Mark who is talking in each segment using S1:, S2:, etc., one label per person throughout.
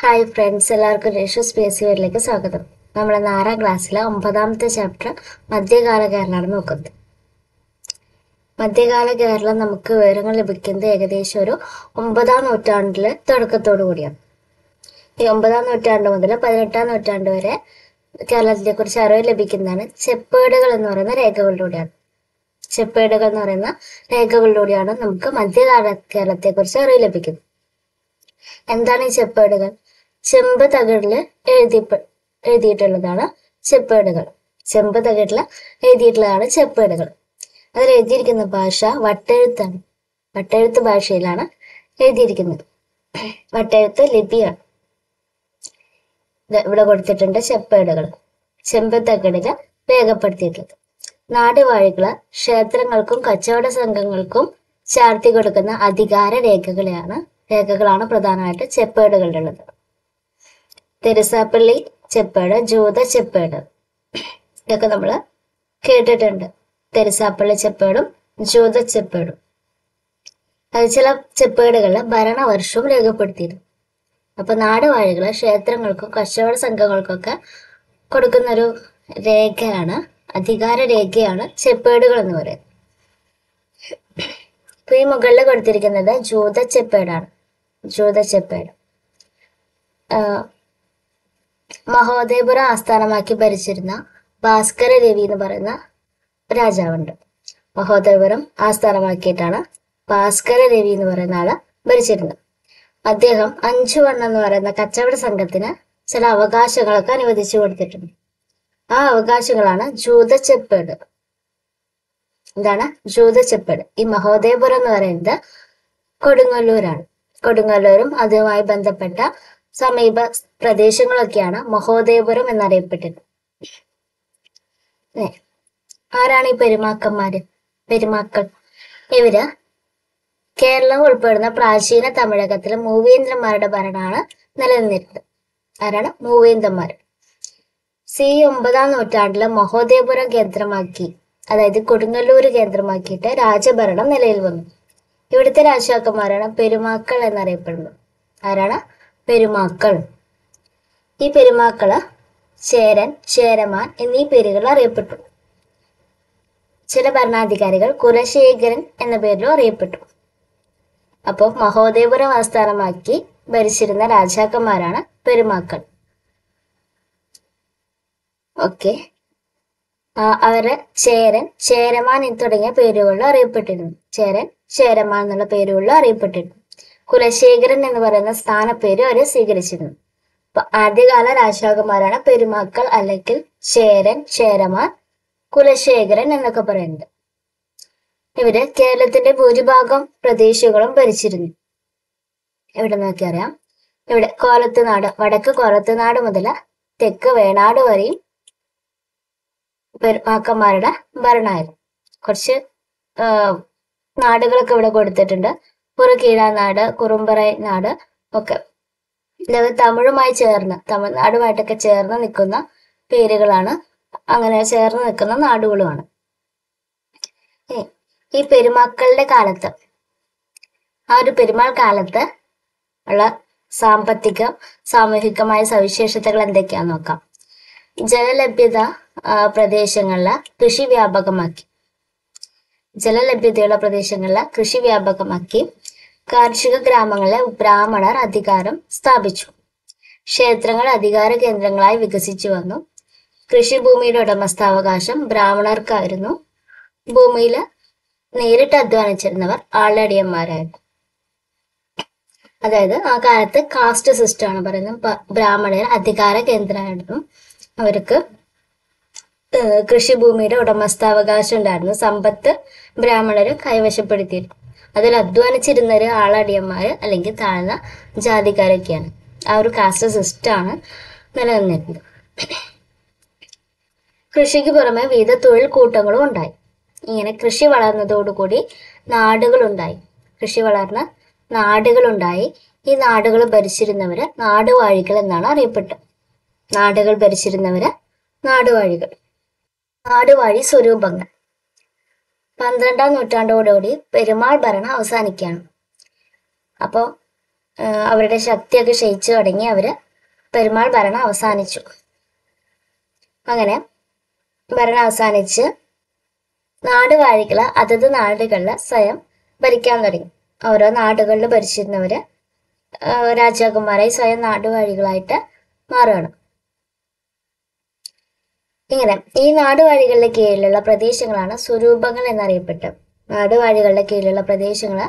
S1: Hi friends, എല്ലാവർക്കും രേഷസ് P S C വരിലേക്ക് സ്വാഗതം. നമ്മൾ 6ാം ക്ലാസ്സിലെ 9ാമത്തെ ചാപ്റ്റർ മധ്യകാല കേരളമാണ് നോക്കുന്നത്. മധ്യകാല കേരളം നമുക്ക് വിവരങ്ങൾ ലഭിക്കുന്നത് ഏകദേശം ഒരു 9ാം നൂറ്റാണ്ടിലെ തുടക്കത്തോടു കൂടിയാണ്. ഈ 9ാം നൂറ്റാണ്ട് മുതൽ 18ാം നൂറ്റാണ്ട് വരെ കേരളത്തെ കുറിച്ച് അറിവ് ലഭിക്കുന്നതാണ് ചെപ്പേടുകൾ എന്ന് പറയുന്ന രേഖകളിലൂടെയാണ്. ചെപ്പേടുകൾ എന്ന് പറയുന്ന രേഖകളിലൂടെയാണ് നമുക്ക് മധ്യകാല കേരളത്തെ കുറിച്ച് അറിവ് ലഭിക്കുന്നത്. എന്താണ് ഈ ചെപ്പേടുകൾ? ചെമ്പ് തകിടില് എഴുതിയിട്ടുള്ളതാണ് ചെപ്പേടുകൾ. ചെമ്പ് തകിടില് എഴുതിയിട്ടുള്ളതാണ് ചെപ്പേടുകൾ. അതിൽ എഴുതിയിരിക്കുന്ന ഭാഷ വട്ടെഴുത്താണ്. വട്ടെഴുത്ത് ഭാഷയിലാണ് എഴുതിയിരിക്കുന്നത്. വട്ടെഴുത്ത് ലിപിയാണ്. ഇവിടെ കൊടുത്തിട്ടുണ്ട് ചെപ്പേടുകൾ. ചെമ്പ് തകിടില് രേഖപ്പെടുത്തിയിട്ടുള്ളത്. നാടുവാഴികള് ക്ഷേത്രങ്ങൾക്കും കച്ചവട സംഘങ്ങൾക്കും ചാർത്തി കൊടുക്കുന്ന അധികാര രേഖകളാണ് പ്രധാനമായിട്ട് ചെപ്പേടുകളിലുള്ളത്. തെരസാപ്പള്ളി ചെപ്പേട്, ജൂത ചെപ്പേട്, ഇതൊക്കെ നമ്മൾ കേട്ടിട്ടുണ്ട്. തെരസാപ്പള്ളി ചെപ്പേടും ജൂത ചെപ്പേടും. അത് ചില ചെപ്പേടുകളിൽ ഭരണവർഷവും രേഖപ്പെടുത്തിയിരുന്നു. അപ്പൊ നാടുവാഴികള് ക്ഷേത്രങ്ങൾക്കും കച്ചവട സംഘങ്ങൾക്കൊക്കെ കൊടുക്കുന്നൊരു രേഖയാണ്, അധികാര രേഖയാണ് ചെപ്പേടുകൾ എന്ന് പറയുന്നത്. ഇപ്പൊ ഈ മുകളിൽ കൊടുത്തിരിക്കുന്നത് ജൂത ചെപ്പേടാണ്. ജൂത ചെപ്പേട് മഹോദയപുരം ആസ്ഥാനമാക്കി ഭരിച്ചിരുന്ന ഭാസ്കര രവി എന്ന് പറയുന്ന രാജാവുണ്ട്. മഹോദയപുരം ആസ്ഥാനമാക്കിയിട്ടാണ് ഭാസ്കര രവി എന്ന് പറയുന്ന ആള് ഭരിച്ചിരുന്നത്. അദ്ദേഹം 5 വണ്ണം എന്ന് പറയുന്ന കച്ചവട സംഘത്തിന് ചില അവകാശങ്ങളൊക്കെ അനുവദിച്ചു കൊടുത്തിട്ടുണ്ട്. ആ അവകാശങ്ങളാണ് ജൂത ചെപ്പേട്. എന്താണ് ജൂത ചെപ്പേട്? ഈ മഹോദയപുരം എന്ന് പറയുന്നത് കൊടുങ്ങല്ലൂരാണ്. കൊടുങ്ങല്ലൂരും അതുമായി ബന്ധപ്പെട്ട സമീപ പ്രദേശങ്ങളൊക്കെയാണ് മഹോദയപുരം എന്നറിയപ്പെട്ടത്. ആരാണ് ഈ പെരുമാക്കൾ? ഇവര് കേരളം ഉൾപ്പെടുന്ന പ്രാചീന തമിഴകത്തിലെ മൂവേന്ദ്രന്മാരുടെ ഭരണമാണ് നിലനിന്നിരുന്നത്. ആരാണ്? മൂവേന്ദ്രന്മാർ. 9ാം നൂറ്റാണ്ടില് മഹോദയപുരം കേന്ദ്രമാക്കി, അതായത് കൊടുങ്ങല്ലൂര് കേന്ദ്രമാക്കിയിട്ട് രാജഭരണം നിലയിൽ വന്നു. ഇവിടുത്തെ രാജാക്കന്മാരാണ് പെരുമാക്കൾ എന്നറിയപ്പെടുന്നത്. ആരാണ്? പെരുമാക്കൾ. ഈ പെരുമാക്കള് ചേരൻ, ചേരമാൻ എന്നീ പേരുകൾ അറിയപ്പെട്ടു. ചില ഭരണാധികാരികൾ കുലശേഖരൻ എന്ന പേരിലും അറിയപ്പെട്ടു. അപ്പോൾ മഹോദയപുരം ആസ്ഥാനമാക്കി ഭരിച്ചിരുന്ന രാജാക്കന്മാരാണ് പെരുമാക്കൾ. ഓക്കെ. അവര് ചേരൻ, ചേരമാൻ തുടങ്ങിയ പേരുകളിൽ അറിയപ്പെട്ടിരുന്നു. ചേരൻ, ചേരമാൻ എന്നുള്ള പേരുകളിൽ അറിയപ്പെട്ടിരുന്നു. കുലശേഖരൻ എന്ന് പറയുന്ന സ്ഥാനപ്പേര് അവര് സ്വീകരിച്ചിരുന്നു. അപ്പൊ ആദ്യകാല രാജാക്കന്മാരാണ് പെരുമാക്കൾ, അല്ലെങ്കിൽ ചേരൻ, ചേരമാൻ, കുലശേഖരൻ എന്നൊക്കെ പറയുന്നത്. ഇവര് കേരളത്തിന്റെ ഭൂരിഭാഗം പ്രദേശങ്ങളും ഭരിച്ചിരുന്നു. ഇവിടെ നോക്കിയറിയാം. ഇവിടെ കോലത്തുനാട്, വടക്ക് കോലത്തുനാട് മുതൽ തെക്ക് വേണാട് വരെയും പെരുമാക്കന്മാരുടെ ഭരണമായിരുന്നു. കുറച്ച് നാടുകളൊക്കെ ഇവിടെ കൊടുത്തിട്ടുണ്ട്. പുറകീഴാനാട്, കുറുമ്പറൈ നാട് ഒക്കെ. ഇതൊക്കെ തമിഴ്നാടുമായിട്ടൊക്കെ ചേർന്ന് നിൽക്കുന്ന പേരുകളാണ്. അങ്ങനെ ചേർന്ന് നിൽക്കുന്ന നാടുകളുമാണ്. ഈ പെരുമാക്കളുടെ കാലത്ത്, ആ ഒരു പെരുമാൾ കാലത്ത് ഉള്ള സാമ്പത്തിക സാമൂഹികമായ സവിശേഷതകൾ എന്തൊക്കെയാന്ന് നോക്കാം. ജലലഭ്യത പ്രദേശങ്ങളില് കൃഷി വ്യാപകമാക്കി. ജലലഭ്യതയുള്ള പ്രദേശങ്ങളില് കൃഷി വ്യാപകമാക്കി. കാർഷിക ഗ്രാമങ്ങളിലെ ബ്രാഹ്മണർ അധികാരം സ്ഥാപിച്ചു. ക്ഷേത്രങ്ങൾ അധികാര കേന്ദ്രങ്ങളായി വികസിച്ചു വന്നു. കൃഷിഭൂമിയുടെ ഉടമസ്ഥാവകാശം ബ്രാഹ്മണർക്കായിരുന്നു. ഭൂമിയിൽ നേരിട്ട് അധ്വാനിച്ചിരുന്നവർ ആളടിയന്മാരായിരുന്നു. അതായത് ആ കാലത്ത് കാസ്റ്റ് സിസ്റ്റം ആണ് പറയുന്നത്. ബ്രാഹ്മണർ അധികാര കേന്ദ്രമായിരുന്നു. അവർക്ക് കൃഷിഭൂമിയുടെ ഉടമസ്ഥാവകാശം ഉണ്ടായിരുന്നു. സമ്പത്ത് ബ്രാഹ്മണര് കൈവശപ്പെടുത്തിയിരുന്നു. അതിൽ അധ്വാനിച്ചിരുന്നവര് ആളടിയന്മാര് അല്ലെങ്കിൽ താഴ്ന്ന ജാതിക്കാരൊക്കെയാണ്. ആ ഒരു കാസ്റ്റ് സിസ്റ്റമാണ് നിലനിന്നിരുന്നത്. കൃഷിക്ക് പുറമെ വിവിധ തൊഴിൽ കൂട്ടങ്ങളും ഉണ്ടായി. ഇങ്ങനെ കൃഷി വളർന്നതോടുകൂടി നാടുകളുണ്ടായി. കൃഷി വളർന്ന നാടുകളുണ്ടായി. ഈ നാടുകൾ ഭരിച്ചിരുന്നവര് നാടുവാഴികൾ എന്നാണ് അറിയപ്പെട്ടത്. നാടുകൾ ഭരിച്ചിരുന്നവര് നാടുവാഴികൾ. നാടുവാഴി സ്വരൂപങ്ങൾ. 12ാം നൂറ്റാണ്ടോടുകൂടി പെരുമാൾ ഭരണം അവസാനിക്കുകയാണ്. അപ്പോൾ അവരുടെ ശക്തിയൊക്കെ ക്ഷയിച്ചു തുടങ്ങി. അവര് പെരുമാൾ ഭരണം അവസാനിച്ചു. അങ്ങനെ ഭരണം അവസാനിച്ച് നാടുവാഴികള് അതത് നാടുകളില് സ്വയം ഭരിക്കാൻ തുടങ്ങി. ഓരോ നാടുകളിൽ ഭരിച്ചിരുന്നവര് രാജാക്കന്മാരായി സ്വയം നാടുവാഴികളായിട്ട് മാറുകയാണ്. ഇങ്ങനെ ഈ നാടുവാഴികളുടെ കീഴിലുള്ള പ്രദേശങ്ങളാണ് സ്വരൂപങ്ങൾ എന്നറിയപ്പെട്ടു. നാടുവാഴികളുടെ കീഴിലുള്ള പ്രദേശങ്ങള്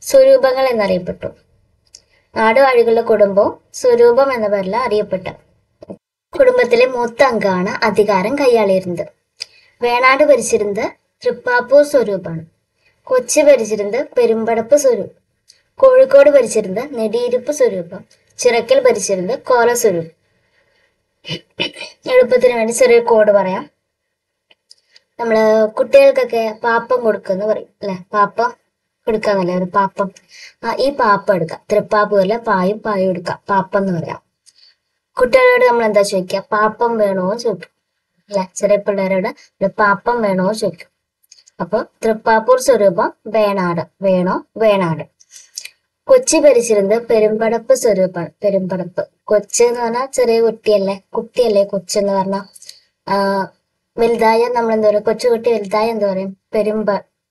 S1: സ്വരൂപങ്ങൾ എന്നറിയപ്പെട്ടു. നാടുവാഴികളുടെ കുടുംബവും സ്വരൂപം എന്ന പേരിൽ അറിയപ്പെട്ടു. കുടുംബത്തിലെ മൂത്ത അംഗമാണ് അധികാരം കൈയാളിയിരുന്നത്. വേണാട് ഭരിച്ചിരുന്നത് തൃപ്പാപ്പൂർ സ്വരൂപാണ്. കൊച്ചി ഭരിച്ചിരുന്നത് പെരുമ്പടപ്പ് സ്വരൂപം. കോഴിക്കോട് ഭരിച്ചിരുന്നത് നെടിയിരുപ്പ് സ്വരൂപം. ചിറക്കൽ ഭരിച്ചിരുന്നത് കോല സ്വരൂപം. എളുപ്പത്തിന് വേണ്ടി ചെറിയ കോഡ് പറയാം. നമ്മള് കുട്ടികൾക്കൊക്കെ പാപ്പം കൊടുക്കുന്ന പറയും അല്ലെ, പാപ്പം കൊടുക്കാന്നല്ലേ ഒരു പാപ്പം. ഈ പാപ്പം എടുക്കാം. തൃപ്പാപ്പൂരിലെ പായും എടുക്കാം, പാപ്പം എന്ന് പറയാം. കുട്ടികളോട് നമ്മൾ എന്താ ചോദിക്കുക? പാപ്പം വേണോ ചോദിക്കും അല്ലെ. ചെറിയ പിള്ളേരോട് പാപ്പം വേണോ ചോദിക്കും. അപ്പൊ തൃപ്പാപ്പൂർ സ്വരൂപം വേണാട്. വേണോ? വേണാട്. കൊച്ചി ഭരിച്ചിരുന്നത് പെരുമ്പടപ്പ് സ്വരൂപമാണ്. പെരുമ്പടപ്പ്. കൊച്ചി എന്ന് പറഞ്ഞാൽ ചെറിയ കുട്ടിയല്ലേ കൊച്ചെന്ന് പറഞ്ഞാൽ. വലുതായ നമ്മൾ എന്താ പറയുക? കൊച്ചുകുട്ടി വലുതായ എന്താ പറയും?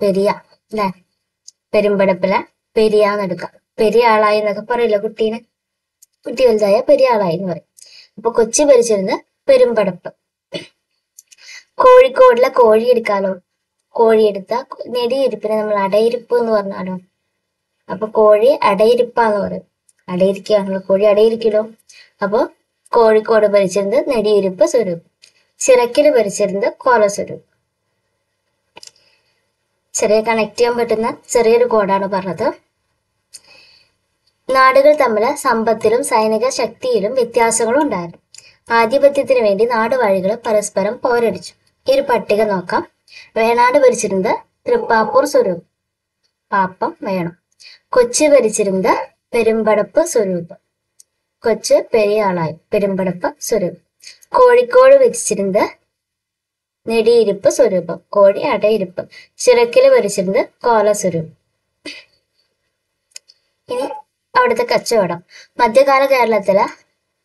S1: പെരിയ അല്ലെ. പെരുമ്പടപ്പിലെ പെരിയാന്ന് എടുക്കാം. പെരിയ ആളായി എന്നൊക്കെ പറയില്ല കുട്ടീനെ. കുട്ടി വലുതായ പെരിയ ആളായി എന്ന് പറയും. അപ്പൊ കൊച്ചി ഭരിച്ചിരുന്നത് പെരുമ്പടപ്പ്. കോഴിക്കോടിലെ കോഴി എടുക്കാലോ. കോഴി എടുത്ത നെടിയിരിപ്പിനെ നമ്മൾ അടയിരിപ്പ് എന്ന് പറഞ്ഞാലോ. അപ്പൊ കോഴി അടയിരിപ്പാന്ന് പറയും. അടയിരിക്കുകയാണല്ലോ, കോഴി അടയിരിക്കലോ. അപ്പൊ കോഴിക്കോട് ഭരിച്ചിരുന്നത് നെടിയിരിപ്പ് സ്വരൂപം. ചിറക്കില് ഭരിച്ചിരുന്നത് കോല സ്വരൂപം. ചെറിയ കണക്ട് ചെയ്യാൻ പറ്റുന്ന ചെറിയൊരു കോഡാണ് പറഞ്ഞത്. നാടുകൾ തമ്മിൽ സമ്പത്തിലും സൈനിക ശക്തിയിലും വ്യത്യാസങ്ങളും ഉണ്ടായിരുന്നു. ആധിപത്യത്തിന് വേണ്ടി നാടുവാഴികൾ പരസ്പരം പോരടിച്ചു. ഈ ഒരു പട്ടിക നോക്കാം. വേണാട് ഭരിച്ചിരുന്നത് തൃപ്പാപ്പൂർ സ്വരൂപം, പാപ്പം വേണം. കൊച്ചി ഭരിച്ചിരുന്നത് പെരുമ്പടപ്പ് സ്വരൂപം. കൊച്ച് പെരിയ ആളായി, പെരുമ്പടപ്പ് സ്വരൂപം. കോഴിക്കോട് ഭരിച്ചിരുന്നത് നെടിയിരിപ്പ് സ്വരൂപം, കോഴി അടയിരിപ്പ്. ചിറക്കില് ഭരിച്ചിരുന്നത് കോല സ്വരൂപം. ഇനി അവിടുത്തെ കച്ചവടം. മധ്യകാല കേരളത്തിലെ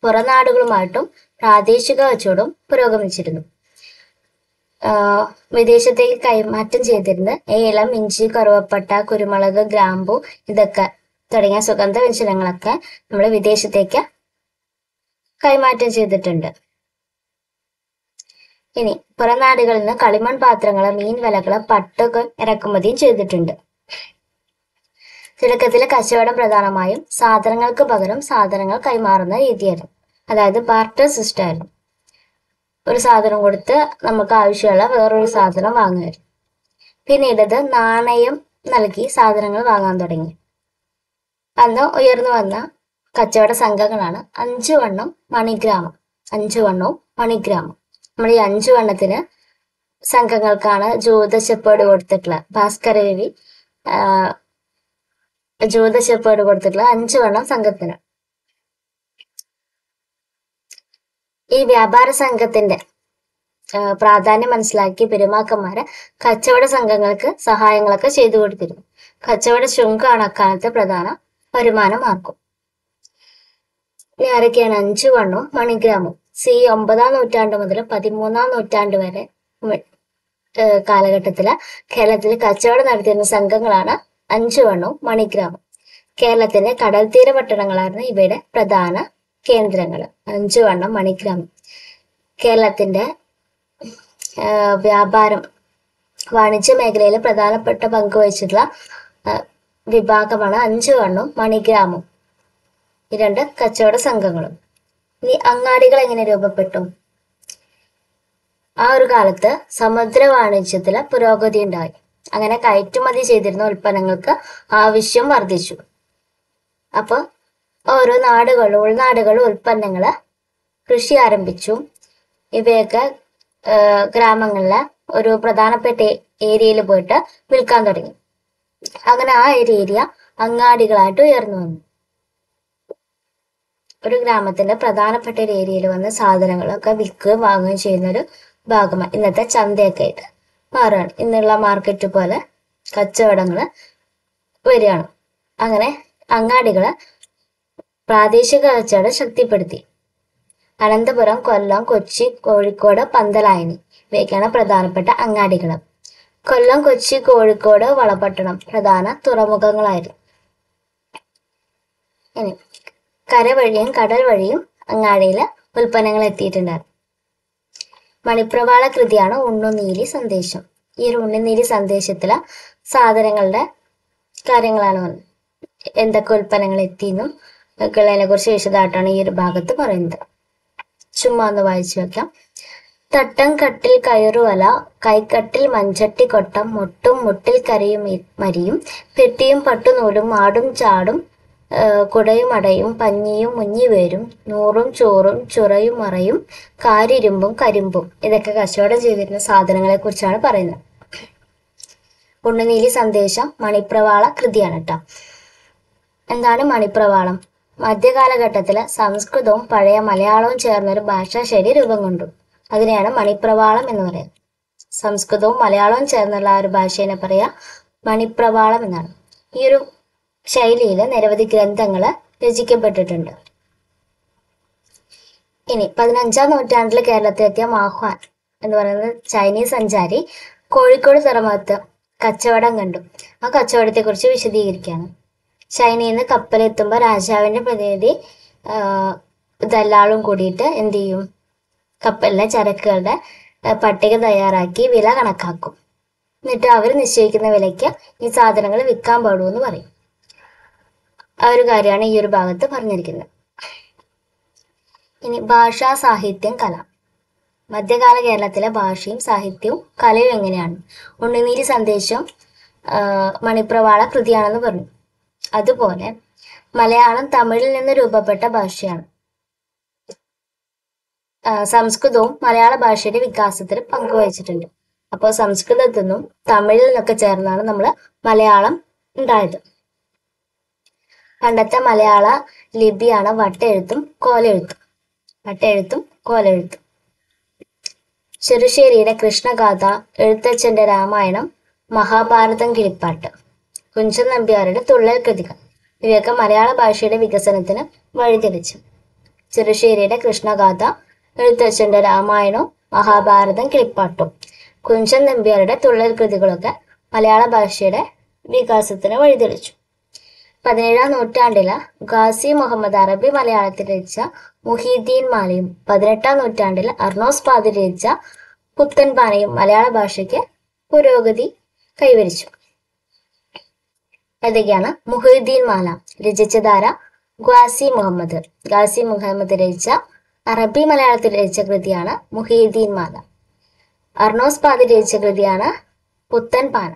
S1: പുറനാടുകളുമായിട്ടും പ്രാദേശിക കച്ചവടം പുരോഗമിച്ചിരുന്നു. വിദേശത്തേക്ക് കൈമാറ്റം ചെയ്തിരുന്നത് ഏലം, ഇഞ്ചി, കറുവപ്പട്ട, കുരുമുളക്, ഗ്രാമ്പു ഇതൊക്കെ തുടങ്ങിയ സുഗന്ധ വ്യഞ്ജനങ്ങളൊക്കെ നമ്മൾ വിദേശത്തേക്ക് കൈമാറ്റം ചെയ്തിട്ടുണ്ട്. ഇനി പുറനാടുകളിൽ നിന്ന് കളിമൺ പാത്രങ്ങള്, മീൻ വലകള്, പട്ടൊക്കെ ഇറക്കുമതിയും ചെയ്തിട്ടുണ്ട്. തുടക്കത്തിലെ കച്ചവടം പ്രധാനമായും സാധനങ്ങൾക്ക് പകരം സാധനങ്ങൾ കൈമാറുന്ന രീതിയായിരുന്നു. അതായത് ബാർട്ടർ സിസ്റ്റം ആയിരുന്നു. ഒരു സാധനം കൊടുത്ത് നമുക്ക് ആവശ്യമുള്ള വേറൊരു സാധനം വാങ്ങുമായിരുന്നു. പിന്നീട് ഇത് നാണയം നൽകി സാധനങ്ങൾ വാങ്ങാൻ തുടങ്ങി. അന്ന് ഉയർന്നു വന്ന കച്ചവട സംഘങ്ങളാണ് 5 വണ്ണം മണിഗ്രാമം. 5 വണ്ണവും മണിഗ്രാമം. നമ്മൾ ഈ 5 വണ്ണത്തിന് സംഘങ്ങൾക്കാണ് ജ്യോതിഷപ്പേട് കൊടുത്തിട്ടുള്ളത്. ഭാസ്കര രവി ജ്യോതിഷപ്പേട് കൊടുത്തിട്ടുള്ളത് 5 വണ്ണം സംഘത്തിന്. ഈ വ്യാപാര സംഘത്തിന്റെ പ്രാധാന്യം മനസ്സിലാക്കി പെരുമാക്കന്മാര് കച്ചവട സംഘങ്ങൾക്ക് സഹായങ്ങളൊക്കെ ചെയ്തു കൊടുത്തിരുന്നു. കച്ചവട ശുങ്കാണ് അക്കാലത്തെ പ്രധാന വരുമാന മാർഗം. ഇനി ആരൊക്കെയാണ് 5 വണ്ണവും മണിഗ്രാമവും? 9-ാം നൂറ്റാണ്ട് മുതൽ 13-ാം നൂറ്റാണ്ട് വരെ കാലഘട്ടത്തില് കേരളത്തിൽ കച്ചവടം നടത്തിയിരുന്ന സംഘങ്ങളാണ് 5 വണ്ണവും മണിഗ്രാമം. കേരളത്തിന്റെ കടൽ തീര പട്ടണങ്ങളായിരുന്നു ഇവയുടെ പ്രധാന കേന്ദ്രങ്ങള്. 5 വണ്ണം മണിഗ്രാമം. കേരളത്തിന്റെ വ്യാപാരം, വാണിജ്യ മേഖലയിൽ പ്രധാനപ്പെട്ട പങ്ക് വഹിച്ചിട്ടുള്ള വിഭാഗമാണ് 5 വണ്ണവും മണിഗ്രാമവും, ഈ 2 കച്ചവട സംഘങ്ങളും. ഇനി അങ്ങാടികൾ എങ്ങനെ രൂപപ്പെട്ടു? ആ ഒരു കാലത്ത് സമുദ്ര വാണിജ്യത്തില് പുരോഗതി ഉണ്ടായി. അങ്ങനെ കയറ്റുമതി ചെയ്തിരുന്ന ഉൽപ്പന്നങ്ങൾക്ക് ആവശ്യം വർദ്ധിച്ചു. അപ്പൊ ഓരോ നാടുകളും ഉൾനാടുകളും ഉൽപ്പന്നങ്ങള് കൃഷി ആരംഭിച്ചു. ഇവയൊക്കെ ഗ്രാമങ്ങളിലെ ഒരു പ്രധാനപ്പെട്ട ഏരിയയിൽ പോയിട്ട് വിൽക്കാൻ തുടങ്ങി. അങ്ങനെ ആ ഒരു ഏരിയ അങ്ങാടികളായിട്ട് ഉയർന്നു വന്നു. ഒരു ഗ്രാമത്തിന്റെ പ്രധാനപ്പെട്ട ഒരു ഏരിയയിൽ വന്ന സാധനങ്ങളൊക്കെ വിൽക്കുകയും വാങ്ങുകയും ചെയ്യുന്ന ഒരു ഭാഗമാണ് ഇന്നത്തെ ചന്തയൊക്കെ ആയിട്ട് മാറുകയാണ്. ഇന്നുള്ള മാർക്കറ്റ് പോലെ കച്ചവടങ്ങള് വരികയാണ്. അങ്ങനെ അങ്ങാടികള് പ്രാദേശിക കച്ചവടം ശക്തിപ്പെടുത്തി. അനന്തപുരം, കൊല്ലം, കൊച്ചി, കോഴിക്കോട്, പന്തലായനി ഇവയൊക്കെയാണ് പ്രധാനപ്പെട്ട അങ്ങാടികൾ. കൊല്ലം, കൊച്ചി, കോഴിക്കോട്, വളപട്ടണം പ്രധാന തുറമുഖങ്ങളായിരുന്നു. ഇനി കര വഴിയും കടൽ വഴിയും അങ്ങാടിയിൽ ഉൽപ്പന്നങ്ങൾ എത്തിയിട്ടുണ്ടായിരുന്നു. മണിപ്രവാള കൃതിയാണ് ഉണ്ണുനീലി സന്ദേശം. ഈ ഒരു ഉണ്ണുനീലി സന്ദേശത്തിലെ സാധനങ്ങളുടെ കാര്യങ്ങളാണ് എന്തൊക്കെ ഉൽപ്പന്നങ്ങൾ എത്തിയെന്നും ഒക്കെയുള്ളതിനെ കുറിച്ച് വിശദമായിട്ടാണ് ഈ ഒരു ഭാഗത്ത് പറയുന്നത്. ചുമ്മാ ഒന്ന് വായിച്ചു വെക്കാം. തട്ടം കട്ടിൽ കയറുവല, കൈക്കട്ടിൽ മഞ്ചട്ടി കൊട്ടം, മുട്ടും മുട്ടിൽ കരയും മരിയും, പെട്ടിയും പട്ടുനൂലും, ആടും ചാടും, കുടയും അടയും, പഞ്ഞിയും മുഞ്ഞിവേരും, നൂറും ചോറും, ചുറയും മറയും, കാരിരുമ്പും കരിമ്പും ഇതൊക്കെ കച്ചവടം ചെയ്തിരുന്ന സാധനങ്ങളെ കുറിച്ചാണ് പറയുന്നത്. ഉണ്ണുനീലി സന്ദേശം മണിപ്രവാള കൃതിയാണ് കേട്ടോ. എന്താണ് മണിപ്രവാളം? മധ്യകാലഘട്ടത്തില് സംസ്കൃതവും പഴയ മലയാളവും ചേർന്നൊരു ഭാഷാശൈലി രൂപം കൊണ്ടു. അതിനെയാണ് മണിപ്രവാളം എന്ന് പറയുന്നത്. സംസ്കൃതവും മലയാളവും ചേർന്നുള്ള ആ ഒരു ഭാഷയെ പറയാ മണിപ്രവാളം എന്നാണ്. ഈ ഒരു ശൈലിയിൽ നിരവധി ഗ്രന്ഥങ്ങൾ രചിക്കപ്പെട്ടിട്ടുണ്ട്. ഇനി 15-ാം നൂറ്റാണ്ടിൽ കേരളത്തിലെത്തിയ മാഹ്വാൻ എന്ന് പറയുന്നത് ചൈനീസ് സഞ്ചാരി കോഴിക്കോട് തുറമുഖത്ത് കച്ചവടം കണ്ടു. ആ കച്ചവടത്തെ കുറിച്ച് വിശദീകരിക്കുകയാണ്. ചൈനയിൽ നിന്ന് കപ്പലെത്തുമ്പോൾ രാജാവിന്റെ പ്രതിനിധി ദല്ലാളും കൂടിയിട്ട് എന്ത് ചെയ്യും? കപ്പലിലെ ചരക്കുകളുടെ പട്ടിക തയ്യാറാക്കി വില കണക്കാക്കും. എന്നിട്ട് അവർ നിശ്ചയിക്കുന്ന വിലയ്ക്ക് ഈ സാധനങ്ങൾ വിൽക്കാൻ പാടൂ എന്ന് പറയും. ആ ഒരു കാര്യമാണ് ഈ ഒരു ഭാഗത്ത് പറഞ്ഞിരിക്കുന്നത്. ഇനി ഭാഷ, സാഹിത്യം, കല. മധ്യകാല കേരളത്തിലെ ഭാഷയും സാഹിത്യവും കലയും എങ്ങനെയാണ്? ഉണ്ണുനീലി സന്ദേശം മണിപ്രവാള കൃതിയാണെന്ന് പറഞ്ഞു. അതുപോലെ മലയാളം തമിഴിൽ നിന്ന് രൂപപ്പെട്ട ഭാഷയാണ്. സംസ്കൃതവും മലയാള ഭാഷയുടെ വികാസത്തിൽ പങ്കുവഹിച്ചിട്ടുണ്ട്. അപ്പോൾ സംസ്കൃതത്തിൽ നിന്നും തമിഴിൽ നിന്നൊക്കെ ചേർന്നാണ് നമ്മൾ മലയാളം ഉണ്ടായത്. പണ്ടത്തെ മലയാള ലിപിയാണ് വട്ടെഴുത്തും കോലെഴുത്തും. ചെറുശ്ശേരിയുടെ കൃഷ്ണഗാഥ, എഴുത്തച്ഛന്റെ രാമായണം, മഹാഭാരതം, കിളിപ്പാട്ട്, കുഞ്ചൻ നമ്പ്യാരുടെ തുള്ളൽ കൃതികൾ ഇവയൊക്കെ മലയാള ഭാഷയുടെ വികസനത്തിന് വഴിതെളിച്ചു. ചെറുശ്ശേരിയുടെ കൃഷ്ണഗാഥ, എഴുത്തച്ഛന്റെ രാമായണവും മഹാഭാരതം, കിളിപ്പാട്ടും, കുഞ്ചൻ നമ്പ്യാരുടെ തുള്ളൽ കൃതികളൊക്കെ മലയാള ഭാഷയുടെ വികാസത്തിന് വഴിതെളിച്ചു. 17-ാം നൂറ്റാണ്ടില് ഖാസി മുഹമ്മദ് അറബി മലയാളത്തിൽ രചിച്ച മുഹീദ്ദീൻ മാലയും 18-ാം നൂറ്റാണ്ടിൽ അർണോസ് പാതിരി രചിച്ച പുത്തൻപാനയും മലയാള ഭാഷയ്ക്ക് പുരോഗതി കൈവരിച്ചു. ഏതൊക്കെയാണ്? മുഹീദ്ദീൻ മാല രചിച്ചതാര? ഖാസി മുഹമ്മദ് രചിച്ച അറബി മലയാളത്തിൽ രചിച്ച കൃതിയാണ് മുഹീദ്ദീൻ മാല. അർണോസ് പാതിരി രചിച്ച കൃതിയാണ് പുത്തൻപാന.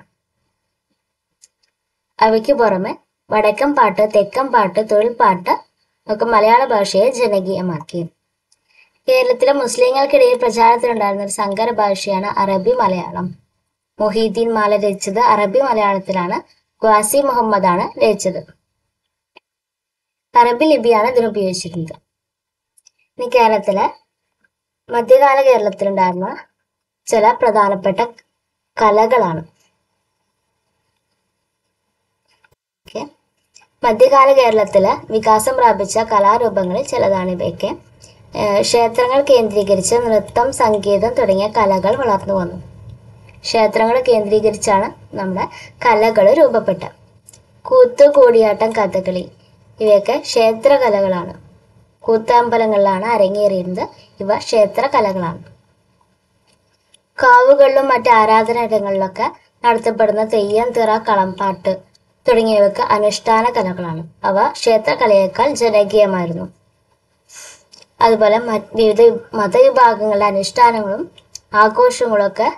S1: അവയ്ക്ക് പുറമെ വടക്കൻ പാട്ട്, തെക്കൻ പാട്ട്, തൊഴിൽപ്പാട്ട് ഒക്കെ മലയാള ഭാഷയെ ജനകീയമാക്കി. കേരളത്തിലെ മുസ്ലിങ്ങൾക്കിടയിൽ പ്രചാരത്തിലുണ്ടായിരുന്ന ഒരു സങ്കര ഭാഷയാണ് അറബി മലയാളം. മുഹീദ്ദീൻ മാല രചിച്ചത് അറബി മലയാളത്തിലാണ്. ഖാസി മുഹമ്മദാണ് രചിച്ചത്. അറബി ലിപിയാണ് ഇതിന് ഉപയോഗിച്ചിരുന്നത്. ഇനി മധ്യകാല കേരളത്തിലുണ്ടായിരുന്ന ചില പ്രധാനപ്പെട്ട കലകളാണ്. മധ്യകാല കേരളത്തില് വികാസം പ്രാപിച്ച കലാരൂപങ്ങളിൽ ചിലതാണ് ഇവയൊക്കെ. ക്ഷേത്രങ്ങൾ കേന്ദ്രീകരിച്ച് നൃത്തം, സംഗീതം തുടങ്ങിയ കലകൾ വളർന്നു വന്നു. ക്ഷേത്രങ്ങൾ കേന്ദ്രീകരിച്ചാണ് നമ്മുടെ കലകൾ രൂപപ്പെട്ടത്. കൂത്ത്, കൂടിയാട്ടം, കഥകളി ഇവയൊക്കെ ക്ഷേത്ര കലകളാണ്. കൂത്തമ്പലങ്ങളിലാണ് അരങ്ങേറിയിരുന്നത്. ഇവ ക്ഷേത്ര കലകളാണ്. കാവുകളിലും മറ്റ് ആരാധനാലയങ്ങളിലൊക്കെ നടത്തപ്പെടുന്ന തെയ്യം, തിറ, കളംപാട്ട് തുടങ്ങിയവയൊക്കെ അനുഷ്ഠാന കലകളാണ്. അവ ക്ഷേത്രകലയേക്കാൾ ജനകീയമായിരുന്നു. അതുപോലെ വിവിധ മതവിഭാഗങ്ങളുടെ അനുഷ്ഠാനങ്ങളും ആഘോഷങ്ങളൊക്കെ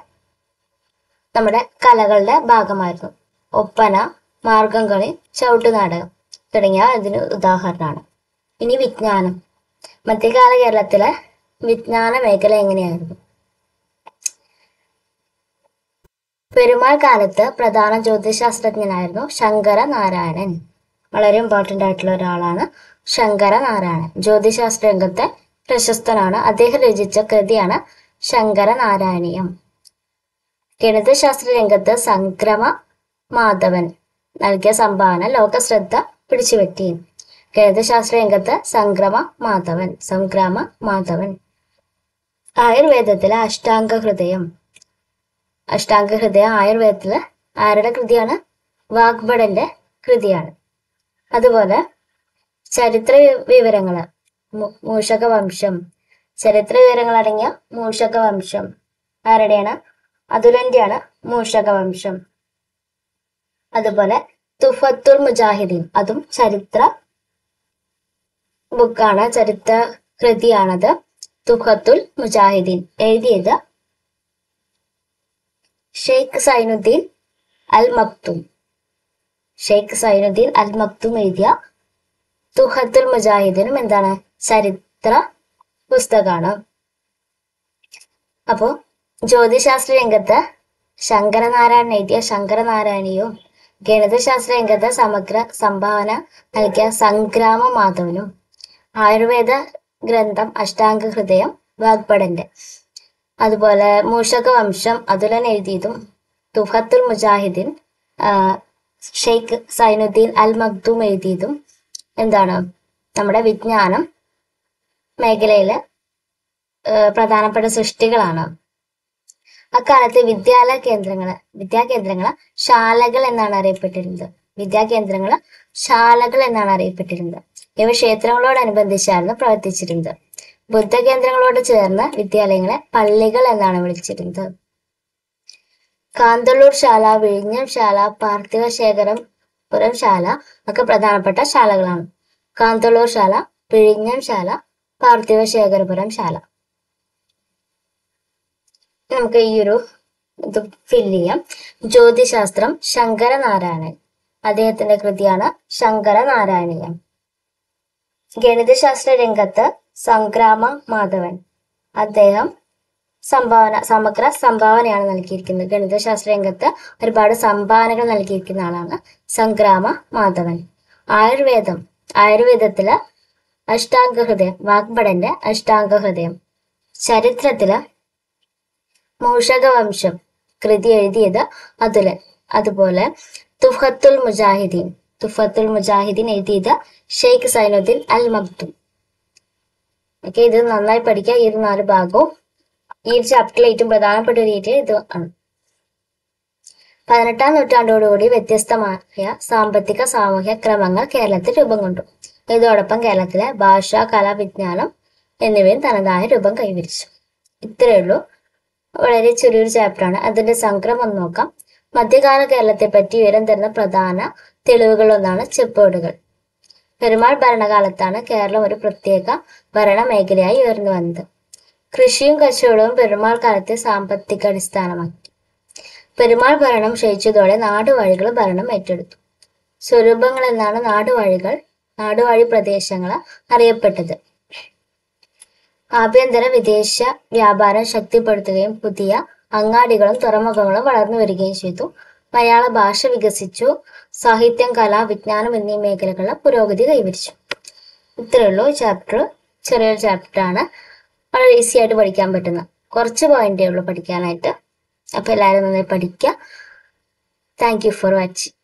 S1: നമ്മുടെ കലകളുടെ ഭാഗമായിരുന്നു. ഒപ്പന, മാർഗംകളി, ചവിട്ടുനാടകം തുടങ്ങിയ ഇതിന് ഉദാഹരണമാണ്. ഇനി വിജ്ഞാനം. മധ്യകാല കേരളത്തിലെ വിജ്ഞാന മേഖല എങ്ങനെയായിരുന്നു? പെരുമാൾ കാലത്ത് പ്രധാന ജ്യോതിശാസ്ത്രജ്ഞനായിരുന്നു ശങ്കരനാരായണൻ. വളരെ ഇമ്പോർട്ടൻ്റ് ആയിട്ടുള്ള ഒരാളാണ് ശങ്കരനാരായണൻ. ജ്യോതിശാസ്ത്ര രംഗത്തെ പ്രശസ്തനാണ്. അദ്ദേഹം രചിച്ച കൃതിയാണ് ശങ്കരനാരായണീയം. ഗണിതശാസ്ത്ര രംഗത്ത് സംക്രമ മാധവൻ നൽകിയ സംഭാവന ലോക ശ്രദ്ധ പിടിച്ചുപറ്റി. ഗണിതശാസ്ത്ര രംഗത്ത് സംഗ്രാമ മാധവൻ. ആയുർവേദത്തിലെ അഷ്ടാംഗഹൃദയം ആയുർവേദത്തില് ആരുടെ കൃതിയാണ്? വാഗ്ഭടന്റെ കൃതിയാണ്. അതുപോലെ ചരിത്ര വിവരങ്ങള് മൂഷകവംശം, ചരിത്ര വിവരങ്ങൾ അടങ്ങിയ മൂഷകവംശം ആരുടെയാണ്? അതുലന്റെയാണ് മൂഷകവംശം. അതുപോലെ തുഫത്തുൽ മുജാഹിദീൻ, അതും ചരിത്ര ബുക്കാണ്, ചരിത്ര കൃതിയാണത്. തുഫത്തുൽ മുജാഹിദീൻ എഴുതിയത് ഷെയ്ഖ് സൈനുദ്ദീൻ അൽ മക്തും എഴുതിയ തുഹത്തുൽ മുജാഹിദീനും എന്താണ്? ചരിത്ര പുസ്തകമാണ്. അപ്പോ ജ്യോതിശാസ്ത്ര രംഗത്ത് ശങ്കരനാരായണൻ എഴുതിയ ശങ്കരനാരായണീയവും ഗണിതശാസ്ത്ര രംഗത്ത് സമഗ്ര സംഭാവന നൽകിയ സംഗ്രാമ മാധവനും, ആയുർവേദ ഗ്രന്ഥം അഷ്ടാംഗഹൃദയം വാഗ്ഭടന്റെ, അതുപോലെ മൂഷകവംശം അതുലൻ എഴുതിയതും തുഫത്തുൽ മുജാഹിദീൻ ഷെയ്ഖ് സൈനുദ്ദീൻ അൽ മക്തും എഴുതിയതും എന്താണ്? നമ്മുടെ വിജ്ഞാനം മേഖലയിലെ പ്രധാനപ്പെട്ട സൃഷ്ടികളാണ്. അക്കാലത്ത് വിദ്യാകേന്ദ്രങ്ങള് ശാലകൾ എന്നാണ് അറിയപ്പെട്ടിരുന്നത്. ഇവ ക്ഷേത്രങ്ങളോടനുബന്ധിച്ചായിരുന്നു പ്രവർത്തിച്ചിരുന്നത്. ബുദ്ധകേന്ദ്രങ്ങളോട് ചേർന്ന വിദ്യാലയങ്ങളെ പള്ളികൾ എന്നാണ് വിളിച്ചിരുന്നത്. കാന്തല്ലൂർ ശാല, വിഴിഞ്ഞം ശാല, പാർത്ഥിവശേഖരപുരം ശാല ഒക്കെ പ്രധാനപ്പെട്ട ശാലകളാണ്. കാന്തല്ലൂർ ശാല, വിഴിഞ്ഞം ശാല, പാർത്ഥിവശേഖരപുരം ശാല. നമുക്ക് ഈ ഒരു ഇത് ഫില്ല് ചെയ്യാം. ജ്യോതിശാസ്ത്രം ശങ്കരനാരായണൻ, അദ്ദേഹത്തിന്റെ കൃതിയാണ് ശങ്കരനാരായണീയം. ഗണിതശാസ്ത്ര രംഗത്ത് സംഗ്രാമ മാധവൻ, അദ്ദേഹം സമഗ്ര സംഭാവനയാണ് നൽകിയിരിക്കുന്നത്. ഗണിതശാസ്ത്ര രംഗത്ത് ഒരുപാട് സംഭാവനകൾ നൽകിയിരിക്കുന്ന ആളാണ് സംഗ്രാമ മാധവൻ. ആയുർവേദത്തില് അഷ്ടാംഗഹൃദയം, വാഗ്ഭടന്റെ അഷ്ടാംഗഹൃദയം. ചരിത്രത്തില് മൂഷകവംശം കൃതി എഴുതിയത് അതുലൻ. അതുപോലെ തുഫത്തുൽ മുജാഹിദീൻ എഴുതിയത് ഷെയ്ഖ് സൈനുദ്ദീൻ അൽ മക്തും. ഓക്കെ, ഇത് നന്നായി പഠിക്കുക. ഈ 4 ഭാഗവും ഈ ചാപ്റ്ററിൽ ഏറ്റവും പ്രധാനപ്പെട്ട ഒരു ഏരിയ ഇത് ആണ്. 18ാം നൂറ്റാണ്ടോടുകൂടി വ്യത്യസ്തമായ സാമ്പത്തിക സാമൂഹ്യ ക്രമങ്ങൾ കേരളത്തിൽ രൂപം കൊണ്ടു. ഇതോടൊപ്പം കേരളത്തിലെ ഭാഷ, കല, വിജ്ഞാനം എന്നിവയും തനതായ രൂപം കൈവരിച്ചു. ഇത്രയേ ഉള്ളൂ. വളരെ ചെറിയൊരു ചാപ്റ്ററാണ്. അതിന്റെ സംഗ്രഹം നോക്കാം. മധ്യകാല കേരളത്തെ പറ്റി വിവരം തരുന്ന പ്രധാന തെളിവുകളൊന്നാണ് ചെപ്പേടുകൾ. പെരുമാൾ ഭരണകാലത്താണ് കേരളം ഒരു പ്രത്യേക ഭരണ മേഖലയായി ഉയർന്നു വന്നത്. കൃഷിയും കച്ചവടവും പെരുമാൾ കാലത്തെ സാമ്പത്തിക അടിസ്ഥാനമാക്കി. പെരുമാൾ ഭരണം ക്ഷയിച്ചതോടെ നാടുവാഴികൾ ഭരണം ഏറ്റെടുത്തു. സ്വരൂപങ്ങൾ എന്നാണ് നാടുവാഴി പ്രദേശങ്ങൾ അറിയപ്പെട്ടത്. ആഭ്യന്തര വിദേശ വ്യാപാരം ശക്തിപ്പെടുത്തുകയും പുതിയ അങ്ങാടികളും തുറമുഖങ്ങളും വളർന്നു വരികയും ചെയ്തു. മലയാള ഭാഷ വികസിച്ചു. സാഹിത്യം, കല, വിജ്ഞാനം എന്നീ മേഖലകളിൽ പുരോഗതി കൈവരിച്ചു. ഇത്രയേ ഉള്ളൂ. ചെറിയൊരു ചാപ്റ്ററാണ്. വളരെ ഈസി ആയിട്ട് പഠിക്കാൻ പറ്റുന്ന കുറച്ച് പോയിന്റേ ഉള്ളൂ പഠിക്കാനായിട്ട്. അപ്പൊ എല്ലാവരും നന്നായി പഠിക്കുക. Thank you for watching.